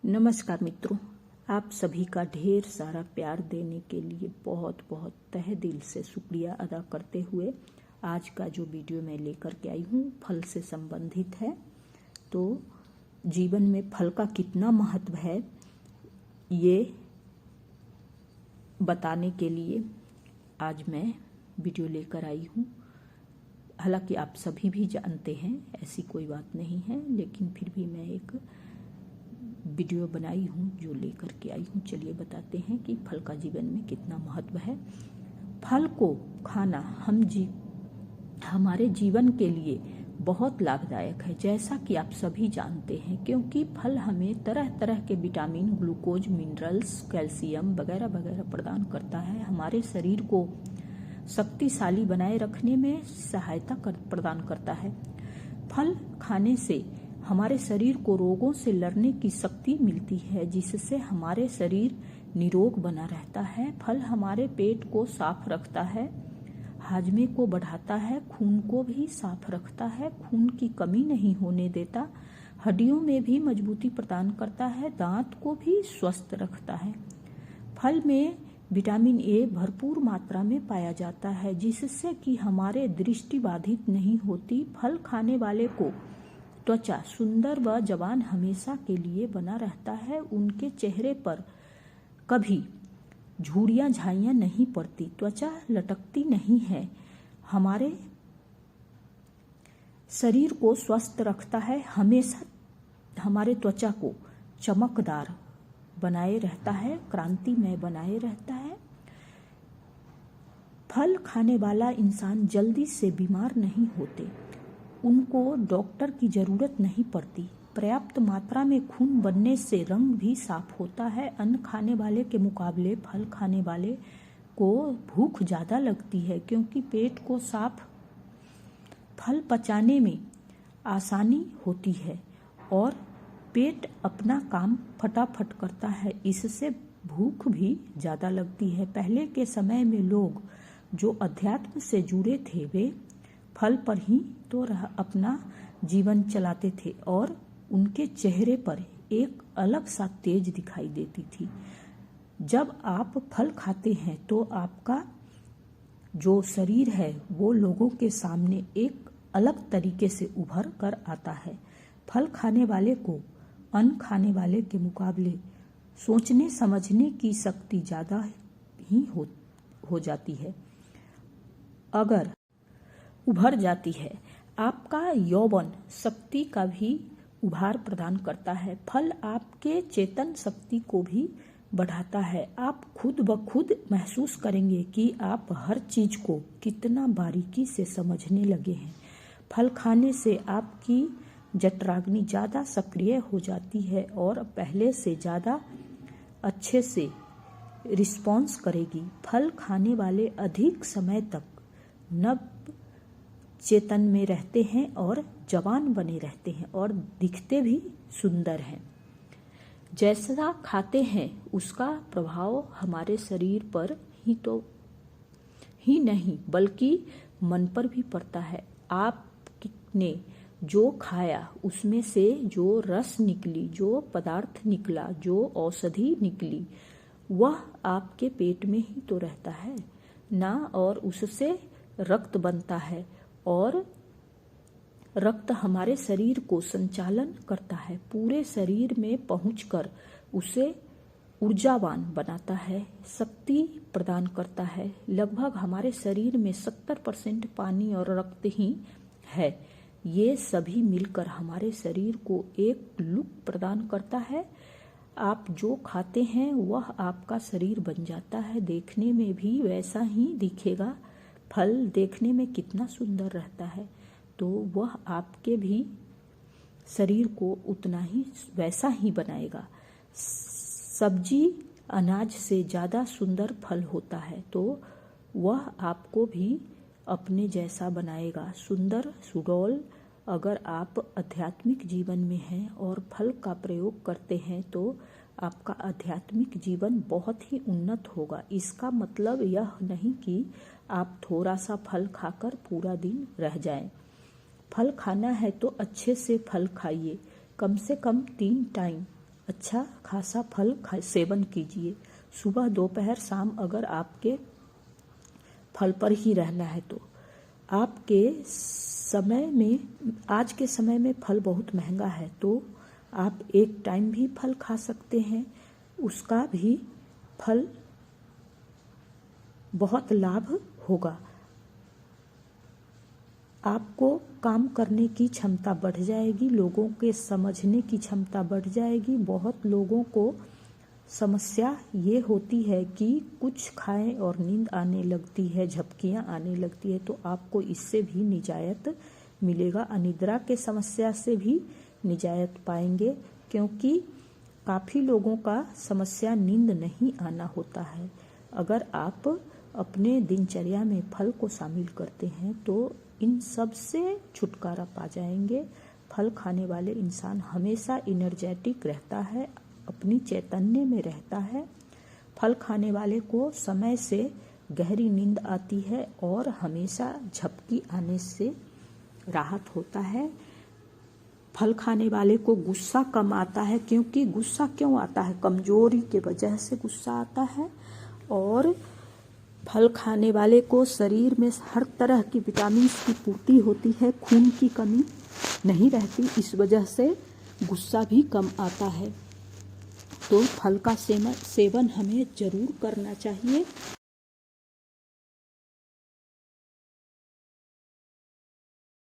नमस्कार मित्रों, आप सभी का ढेर सारा प्यार देने के लिए बहुत बहुत तहे दिल से शुक्रिया अदा करते हुए आज का जो वीडियो मैं लेकर के आई हूँ फल से संबंधित है। तो जीवन में फल का कितना महत्व है ये बताने के लिए आज मैं वीडियो लेकर आई हूँ। हालांकि आप सभी भी जानते हैं, ऐसी कोई बात नहीं है, लेकिन फिर भी मैं एक वीडियो बनाई हूँ जो लेकर के आई हूँ। चलिए बताते हैं कि फल का जीवन में कितना महत्व है। फल को खाना हमारे जीवन के लिए बहुत लाभदायक है, जैसा कि आप सभी जानते हैं, क्योंकि फल हमें तरह तरह के विटामिन, ग्लूकोज, मिनरल्स, कैल्शियम वगैरह वगैरह प्रदान करता है। हमारे शरीर को शक्तिशाली बनाए रखने में सहायता प्रदान करता है। फल खाने से हमारे शरीर को रोगों से लड़ने की शक्ति मिलती है, जिससे हमारे शरीर निरोग बना रहता है। फल हमारे पेट को साफ रखता है, हाजमे को बढ़ाता है, खून को भी साफ रखता है, खून की कमी नहीं होने देता, हड्डियों में भी मजबूती प्रदान करता है, दांत को भी स्वस्थ रखता है। फल में विटामिन ए भरपूर मात्रा में पाया जाता है, जिससे कि हमारे दृष्टि बाधित नहीं होती। फल खाने वाले को त्वचा सुंदर व जवान हमेशा के लिए बना रहता है। उनके चेहरे पर कभी झुर्रियां झाइयां नहीं पड़ती, त्वचा लटकती नहीं है, हमारे शरीर को स्वस्थ रखता है, हमेशा हमारे त्वचा को चमकदार बनाए रहता है, क्रांतिमय बनाए रहता है। फल खाने वाला इंसान जल्दी से बीमार नहीं होते, उनको डॉक्टर की जरूरत नहीं पड़ती। पर्याप्त मात्रा में खून बनने से रंग भी साफ होता है। अन्न खाने वाले के मुकाबले फल खाने वाले को भूख ज़्यादा लगती है, क्योंकि पेट को साफ फल पचाने में आसानी होती है और पेट अपना काम फटाफट करता है, इससे भूख भी ज़्यादा लगती है। पहले के समय में लोग जो अध्यात्म से जुड़े थे वे फल पर ही तो अपना जीवन चलाते थे और उनके चेहरे पर एक अलग सा तेज दिखाई देती थी। जब आप फल खाते हैं तो आपका जो शरीर है वो लोगों के सामने एक अलग तरीके से उभर कर आता है। फल खाने वाले को अन्न खाने वाले के मुकाबले सोचने समझने की शक्ति ज़्यादा ही हो जाती है, अगर उभर जाती है। आपका यौवन शक्ति का भी उभार प्रदान करता है। फल आपके चेतन शक्ति को भी बढ़ाता है। आप खुद ब खुद महसूस करेंगे कि आप हर चीज को कितना बारीकी से समझने लगे हैं। फल खाने से आपकी जठराग्नि ज़्यादा सक्रिय हो जाती है और पहले से ज़्यादा अच्छे से रिस्पॉन्स करेगी। फल खाने वाले अधिक समय तक नव चेतन में रहते हैं और जवान बने रहते हैं और दिखते भी सुंदर हैं। जैसा खाते हैं उसका प्रभाव हमारे शरीर पर ही नहीं बल्कि मन पर भी पड़ता है। आपने जो खाया उसमें से जो रस निकली, जो पदार्थ निकला, जो औषधि निकली, वह आपके पेट में ही तो रहता है ना, और उससे रक्त बनता है और रक्त हमारे शरीर को संचालन करता है, पूरे शरीर में पहुंचकर उसे ऊर्जावान बनाता है, शक्ति प्रदान करता है। लगभग हमारे शरीर में 70% पानी और रक्त ही है। ये सभी मिलकर हमारे शरीर को एक लुक प्रदान करता है। आप जो खाते हैं वह आपका शरीर बन जाता है, देखने में भी वैसा ही दिखेगा। फल देखने में कितना सुंदर रहता है, तो वह आपके भी शरीर को उतना ही वैसा ही बनाएगा। सब्जी अनाज से ज़्यादा सुंदर फल होता है, तो वह आपको भी अपने जैसा बनाएगा, सुंदर सुडौल। अगर आप आध्यात्मिक जीवन में हैं और फल का प्रयोग करते हैं तो आपका आध्यात्मिक जीवन बहुत ही उन्नत होगा। इसका मतलब यह नहीं कि आप थोड़ा सा फल खाकर पूरा दिन रह जाएं। फल खाना है तो अच्छे से फल खाइए, कम से कम 3 टाइम अच्छा खासा फल सेवन कीजिए। सुबह दोपहर शाम अगर आपके फल पर ही रहना है तो आपके समय में, आज के समय में फल बहुत महंगा है, तो आप एक टाइम भी फल खा सकते हैं, उसका भी फल बहुत लाभ होगा। आपको काम करने की क्षमता बढ़ जाएगी, लोगों के समझने की क्षमता बढ़ जाएगी। बहुत लोगों को समस्या ये होती है कि कुछ खाएं और नींद आने लगती है, झपकियां आने लगती है, तो आपको इससे भी निजात मिलेगा। अनिद्रा के समस्या से भी निजात पाएंगे, क्योंकि काफ़ी लोगों का समस्या नींद नहीं आना होता है। अगर आप अपने दिनचर्या में फल को शामिल करते हैं तो इन सब से छुटकारा पा जाएंगे। फल खाने वाले इंसान हमेशा इनर्जेटिक रहता है, अपनी चैतन्य में रहता है। फल खाने वाले को समय से गहरी नींद आती है और हमेशा झपकी आने से राहत होता है। फल खाने वाले को गुस्सा कम आता है, क्योंकि गुस्सा क्यों आता है? कमजोरी के वजह से गुस्सा आता है। और फल खाने वाले को शरीर में हर तरह की विटामिन की पूर्ति होती है, खून की कमी नहीं रहती, इस वजह से गुस्सा भी कम आता है। तो फल का सेवन हमें जरूर करना चाहिए।